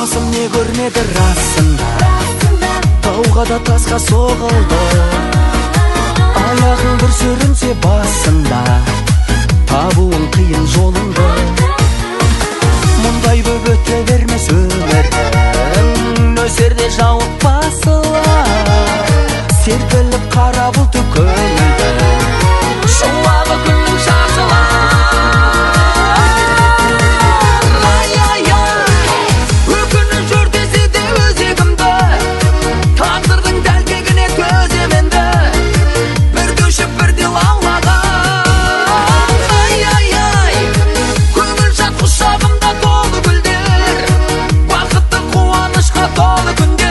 басым не көрінеді расында, тауға да тасқа соғылды. Аяғың бір сүрінсе басында, табуың қиын жолыңды. Мұндай боп өте бермес өмірің, нөсерде жауып басылар. Серпіліп қара бұлты көңілді, шуағы күннің шашылар. Өкініп жүр десе де өзегімді, тағдырдың тәлкегіне төзем енді, бірде өшіп бірде лаулаған. Көңіл жат құшағымда толы гүлдер, бақытты қуанышқа толы күндер.